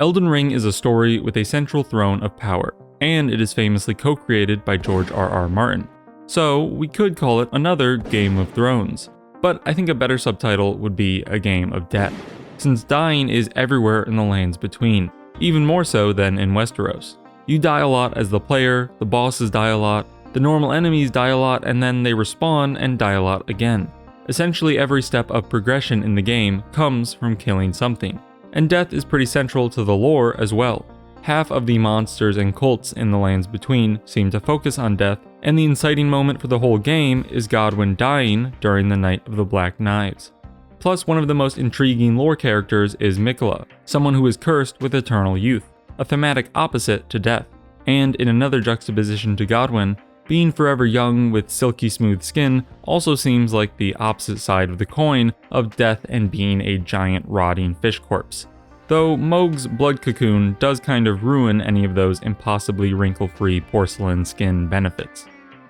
Elden Ring is a story with a central throne of power, and it is famously co-created by George R.R. Martin. So we could call it another Game of Thrones, but I think a better subtitle would be A Game of Death, since dying is everywhere in the lands between, even more so than in Westeros. You die a lot as the player, the bosses die a lot, the normal enemies die a lot, and then they respawn and die a lot again. Essentially every step of progression in the game comes from killing something, and death is pretty central to the lore as well. Half of the monsters and cults in the lands between seem to focus on death, and the inciting moment for the whole game is Godwyn dying during the Night of the Black Knives. Plus, one of the most intriguing lore characters is Miquella, someone who is cursed with eternal youth, a thematic opposite to death. And in another juxtaposition to Godwyn, being forever young with silky smooth skin also seems like the opposite side of the coin of death and being a giant rotting fish corpse. Though Mohg's blood cocoon does kind of ruin any of those impossibly wrinkle-free porcelain skin benefits.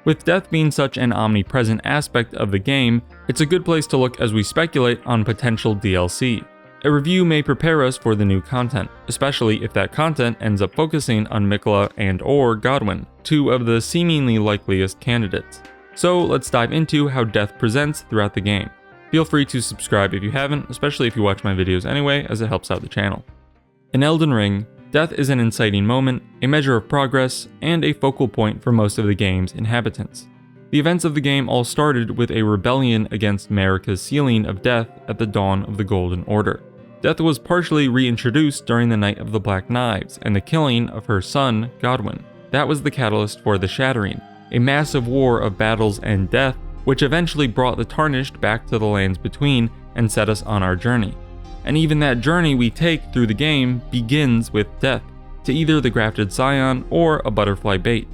With death being such an omnipresent aspect of the game, it's a good place to look as we speculate on potential DLC. A review may prepare us for the new content, especially if that content ends up focusing on Miquella and/or Godwyn, two of the seemingly likeliest candidates. So let's dive into how death presents throughout the game. Feel free to subscribe if you haven't, especially if you watch my videos anyway, as it helps out the channel. In Elden Ring, death is an inciting moment, a measure of progress, and a focal point for most of the game's inhabitants. The events of the game all started with a rebellion against Marika's sealing of death at the dawn of the Golden Order. Death was partially reintroduced during the Night of the Black Knives and the killing of her son, Godwyn. That was the catalyst for the Shattering, a massive war of battles and death, which eventually brought the Tarnished back to the lands between and set us on our journey. And even that journey we take through the game begins with death, to either the Grafted Scion or a butterfly bait.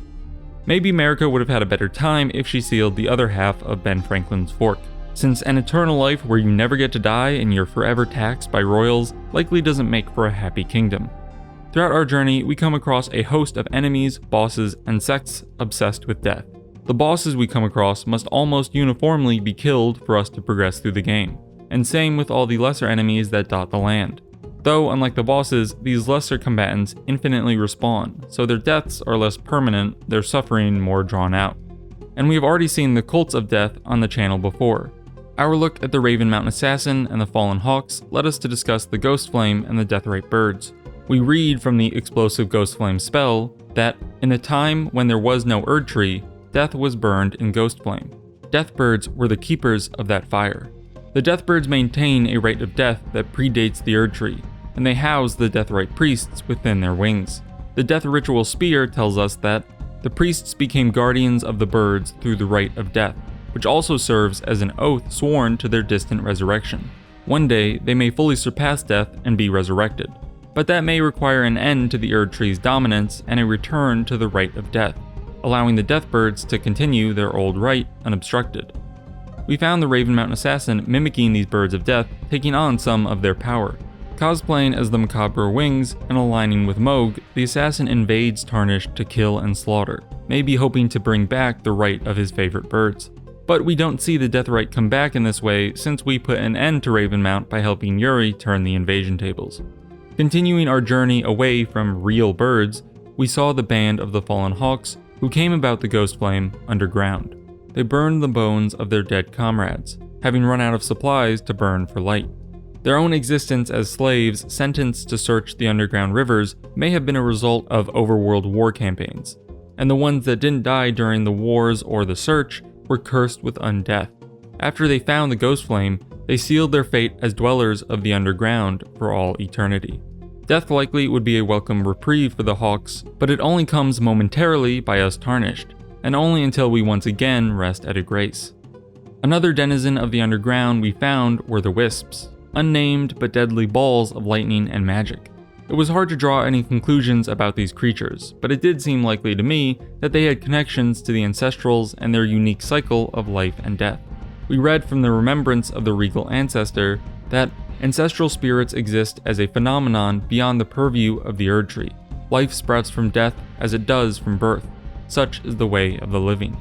Maybe Marika would have had a better time if she sealed the other half of Ben Franklin's fork, since an eternal life where you never get to die and you're forever taxed by royals likely doesn't make for a happy kingdom. Throughout our journey, we come across a host of enemies, bosses, and sects obsessed with death. The bosses we come across must almost uniformly be killed for us to progress through the game, and same with all the lesser enemies that dot the land. Though, unlike the bosses, these lesser combatants infinitely respawn, so their deaths are less permanent, their suffering more drawn out. And we have already seen the cults of death on the channel before. Our look at the Raven Mountain Assassin and the Fallen Hawks led us to discuss the Ghost Flame and the Deathrite Birds. We read from the explosive Ghost Flame spell that, in the time when there was no Erd Tree, death was burned in Ghost Flame. Death Birds were the keepers of that fire. The Death Birds maintain a rite of death that predates the Erd Tree, and they house the Deathrite priests within their wings. The Death Ritual Spear tells us that the priests became guardians of the birds through the rite of death, which also serves as an oath sworn to their distant resurrection. One day, they may fully surpass death and be resurrected, but that may require an end to the Erd Tree's dominance and a return to the rite of death, allowing the Death Birds to continue their old rite unobstructed. We found the Raven Mountain Assassin mimicking these birds of death, taking on some of their power. Cosplaying as the macabre wings and aligning with Mohg, the assassin invades Tarnished to kill and slaughter, maybe hoping to bring back the rite of his favorite birds. But we don't see the Deathrite come back in this way since we put an end to Ravenmount by helping Yuri turn the invasion tables. Continuing our journey away from real birds, we saw the band of the Fallen Hawks who came about the Ghost Flame underground. They burned the bones of their dead comrades, having run out of supplies to burn for light. Their own existence as slaves sentenced to search the underground rivers may have been a result of overworld war campaigns, and the ones that didn't die during the wars or the search were cursed with undeath. After they found the Ghost Flame, they sealed their fate as dwellers of the underground for all eternity. Death likely would be a welcome reprieve for the Hawks, but it only comes momentarily by us Tarnished, and only until we once again rest at a grace. Another denizen of the underground we found were the Wisps, unnamed but deadly balls of lightning and magic. It was hard to draw any conclusions about these creatures, but it did seem likely to me that they had connections to the Ancestrals and their unique cycle of life and death. We read from the Remembrance of the Regal Ancestor that ancestral spirits exist as a phenomenon beyond the purview of the Erd Tree. Life sprouts from death as it does from birth. Such is the way of the living.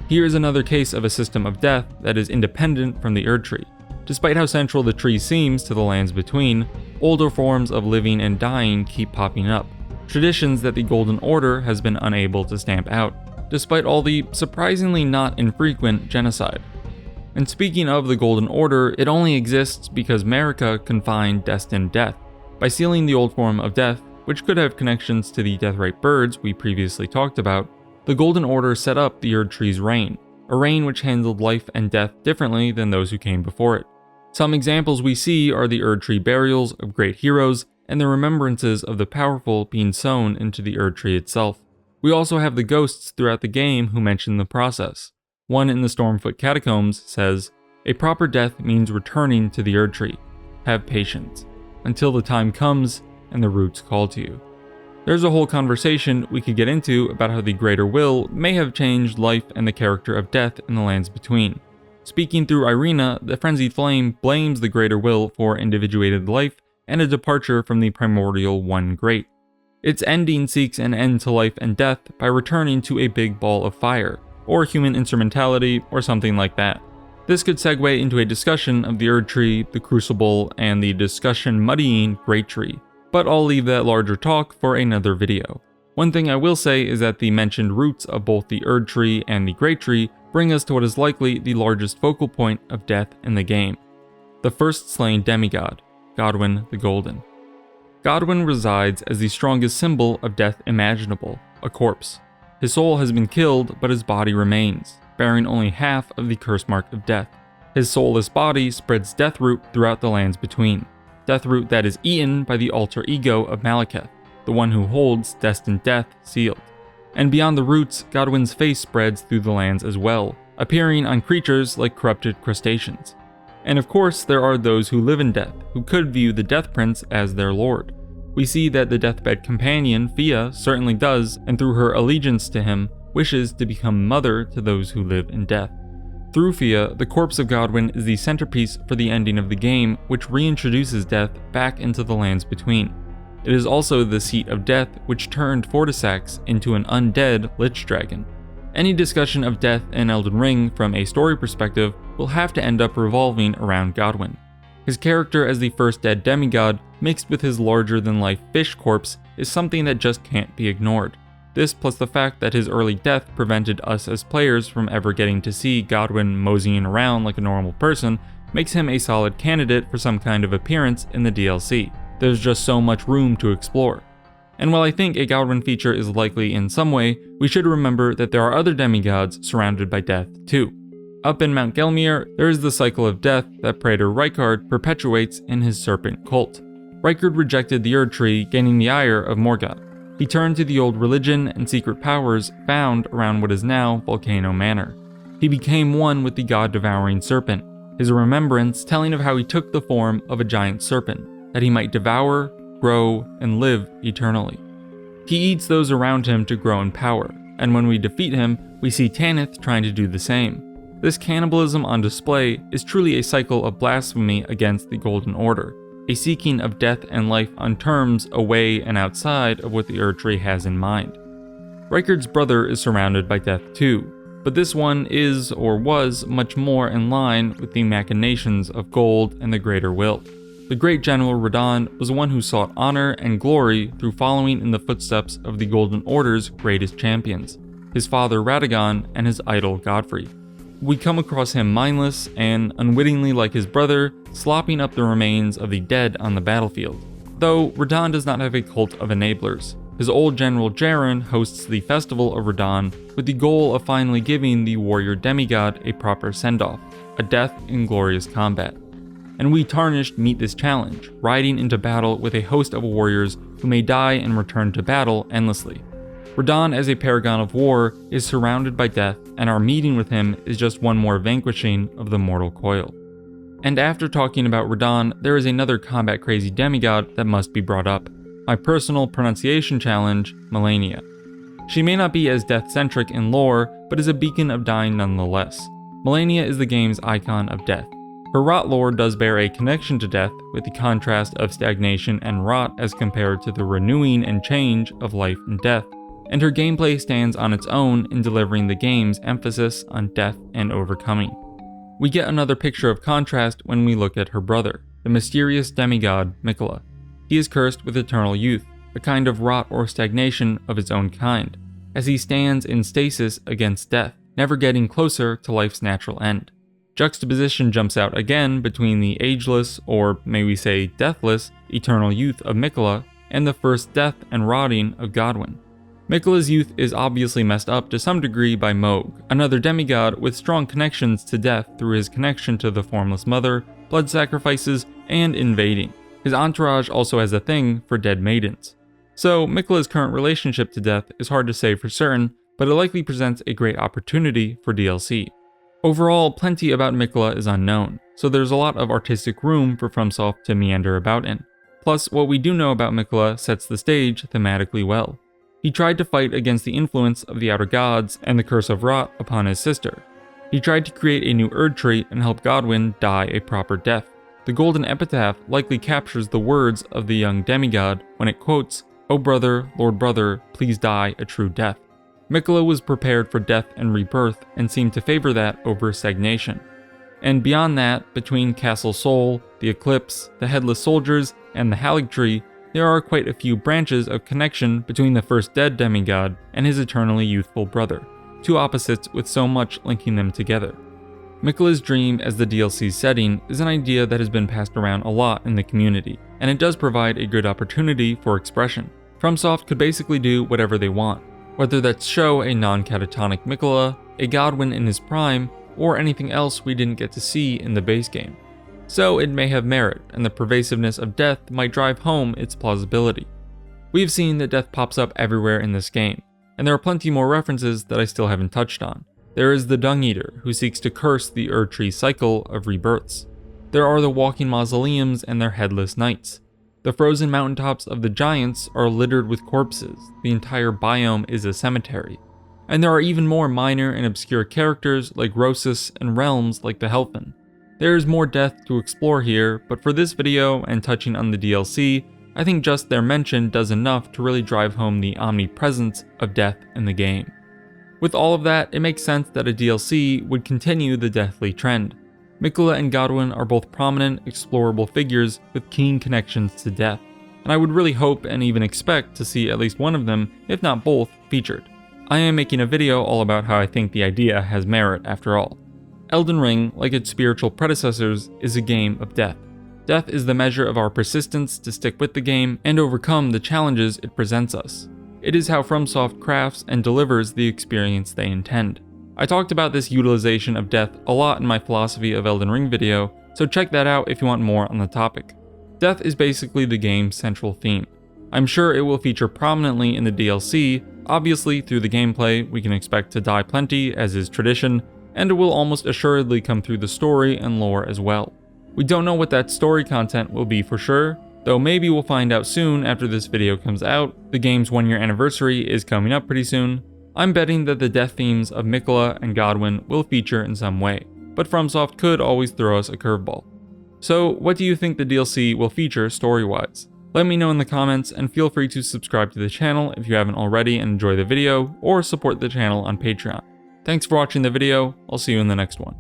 Here is another case of a system of death that is independent from the Erd Tree. Despite how central the tree seems to the lands between, older forms of living and dying keep popping up, traditions that the Golden Order has been unable to stamp out, despite all the surprisingly not infrequent genocide. And speaking of the Golden Order, it only exists because America confined destined death. By sealing the old form of death, which could have connections to the Deathrite birds we previously talked about, the Golden Order set up the Erd Tree's reign, a reign which handled life and death differently than those who came before it. Some examples we see are the Erd Tree burials of great heroes and the remembrances of the powerful being sewn into the Erd Tree itself. We also have the ghosts throughout the game who mention the process. One in the Stormfoot Catacombs says, "A proper death means returning to the Erd Tree. Have patience, until the time comes and the roots call to you." There's a whole conversation we could get into about how the Greater Will may have changed life and the character of death in the lands between. Speaking through Irina, the Frenzied Flame blames the Greater Will for individuated life and a departure from the primordial One Great. Its ending seeks an end to life and death by returning to a big ball of fire, or human instrumentality, or something like that. This could segue into a discussion of the Erd Tree, the Crucible, and the discussion-muddying Great Tree, but I'll leave that larger talk for another video. One thing I will say is that the mentioned roots of both the Erd Tree and the Great Tree bring us to what is likely the largest focal point of death in the game. The first slain demigod, Godwyn the Golden. Godwyn resides as the strongest symbol of death imaginable, a corpse. His soul has been killed, but his body remains, bearing only half of the curse mark of death. His soulless body spreads Deathroot throughout the lands between. Deathroot that is eaten by the alter ego of Malekith, the one who holds destined death sealed. And beyond the roots, Godwyn's face spreads through the lands as well, appearing on creatures like corrupted crustaceans. And of course, there are those who live in death, who could view the Death Prince as their lord. We see that the deathbed companion, Fia, certainly does, and through her allegiance to him, wishes to become mother to those who live in death. Through Fia, the corpse of Godwyn is the centerpiece for the ending of the game, which reintroduces death back into the lands between. It is also the seat of death which turned Fortisax into an undead Lich Dragon. Any discussion of death in Elden Ring from a story perspective will have to end up revolving around Godwyn. His character as the first dead demigod, mixed with his larger-than-life fish corpse, is something that just can't be ignored. This, plus the fact that his early death prevented us as players from ever getting to see Godwyn moseying around like a normal person, makes him a solid candidate for some kind of appearance in the DLC. There's just so much room to explore. And while I think a Godwyn feature is likely in some way, we should remember that there are other demigods surrounded by death too. Up in Mount Gelmir, there is the cycle of death that Praetor Rykard perpetuates in his serpent cult. Rykard rejected the Erd Tree, gaining the ire of Morgoth. He turned to the old religion and secret powers found around what is now Volcano Manor. He became one with the god-devouring serpent, his remembrance telling of how he took the form of a giant serpent, that he might devour, grow, and live eternally. He eats those around him to grow in power, and when we defeat him, we see Tanith trying to do the same. This cannibalism on display is truly a cycle of blasphemy against the Golden Order, a seeking of death and life on terms away and outside of what the Erd Tree has in mind. Rykard's brother is surrounded by death too, but this one is, or was, much more in line with the machinations of Gold and the Greater Will. The great General Radahn was one who sought honor and glory through following in the footsteps of the Golden Order's greatest champions, his father Radagon and his idol Godfrey. We come across him mindless and, unwittingly like his brother, slopping up the remains of the dead on the battlefield. Though, Radahn does not have a cult of enablers. His old general Jaren hosts the Festival of Radahn with the goal of finally giving the warrior demigod a proper send-off, a death in glorious combat. And we Tarnished meet this challenge, riding into battle with a host of warriors who may die and return to battle endlessly. Radahn, as a paragon of war, is surrounded by death, and our meeting with him is just one more vanquishing of the mortal coil. And after talking about Radahn, there is another combat-crazy demigod that must be brought up. My personal pronunciation challenge, Malenia. She may not be as death-centric in lore, but is a beacon of dying nonetheless. Malenia is the game's icon of death. Her rot lore does bear a connection to death, with the contrast of stagnation and rot as compared to the renewing and change of life and death. And her gameplay stands on its own in delivering the game's emphasis on death and overcoming. We get another picture of contrast when we look at her brother. the mysterious demigod Miquella. He is cursed with eternal youth, a kind of rot or stagnation of its own kind, as he stands in stasis against death, never getting closer to life's natural end. Juxtaposition jumps out again between the ageless, or may we say deathless, eternal youth of Miquella and the first death and rotting of Godwyn. Miquella's youth is obviously messed up to some degree by Mohg, another demigod with strong connections to death through his connection to the Formless Mother, blood sacrifices, and invading. His entourage also has a thing for dead maidens. So Miquella's current relationship to death is hard to say for certain, but it likely presents a great opportunity for DLC. Overall, plenty about Miquella is unknown, so there's a lot of artistic room for FromSoft to meander about in. Plus, what we do know about Miquella sets the stage thematically well. He tried to fight against the influence of the Outer Gods and the Curse of Rot upon his sister. He tried to create a new Erdtree and help Godwyn die a proper death. The Golden Epitaph likely captures the words of the young demigod when it quotes, "O brother, Lord brother, please die a true death." Miquella was prepared for death and rebirth and seemed to favor that over stagnation. And beyond that, between Castle Sol, the Eclipse, the Headless Soldiers, and the Haligtree, there are quite a few branches of connection between the first dead demigod and his eternally youthful brother, two opposites with so much linking them together. Miquella's dream as the DLC's setting is an idea that has been passed around a lot in the community, and it does provide a good opportunity for expression. FromSoft could basically do whatever they want, whether that's show a non-catatonic Miquella, a Godwyn in his prime, or anything else we didn't get to see in the base game. So it may have merit, and the pervasiveness of death might drive home its plausibility. We've seen that death pops up everywhere in this game, and there are plenty more references that I still haven't touched on. There is the Dung Eater, who seeks to curse the Erdtree cycle of rebirths. There are the walking mausoleums and their headless knights. The frozen mountaintops of the giants are littered with corpses, the entire biome is a cemetery. And there are even more minor and obscure characters like Rosus and realms like the Helphin. There is more death to explore here, but for this video and touching on the DLC, I think just their mention does enough to really drive home the omnipresence of death in the game. With all of that, it makes sense that a DLC would continue the deathly trend. Miquella and Godwyn are both prominent, explorable figures with keen connections to death, and I would really hope and even expect to see at least one of them, if not both, featured. I am making a video all about how I think the idea has merit after all. Elden Ring, like its spiritual predecessors, is a game of death. Death is the measure of our persistence to stick with the game and overcome the challenges it presents us. It is how FromSoft crafts and delivers the experience they intend. I talked about this utilization of death a lot in my Philosophy of Elden Ring video, so check that out if you want more on the topic. Death is basically the game's central theme. I'm sure it will feature prominently in the DLC, obviously through the gameplay we can expect to die plenty as is tradition, and it will almost assuredly come through the story and lore as well. We don't know what that story content will be for sure, though maybe we'll find out soon after this video comes out. The game's 1-year anniversary is coming up pretty soon. I'm betting that the death themes of Miquella and Godwyn will feature in some way, but FromSoft could always throw us a curveball. So what do you think the DLC will feature story-wise? Let me know in the comments, and feel free to subscribe to the channel if you haven't already and enjoy the video, or support the channel on Patreon. Thanks for watching the video, I'll see you in the next one.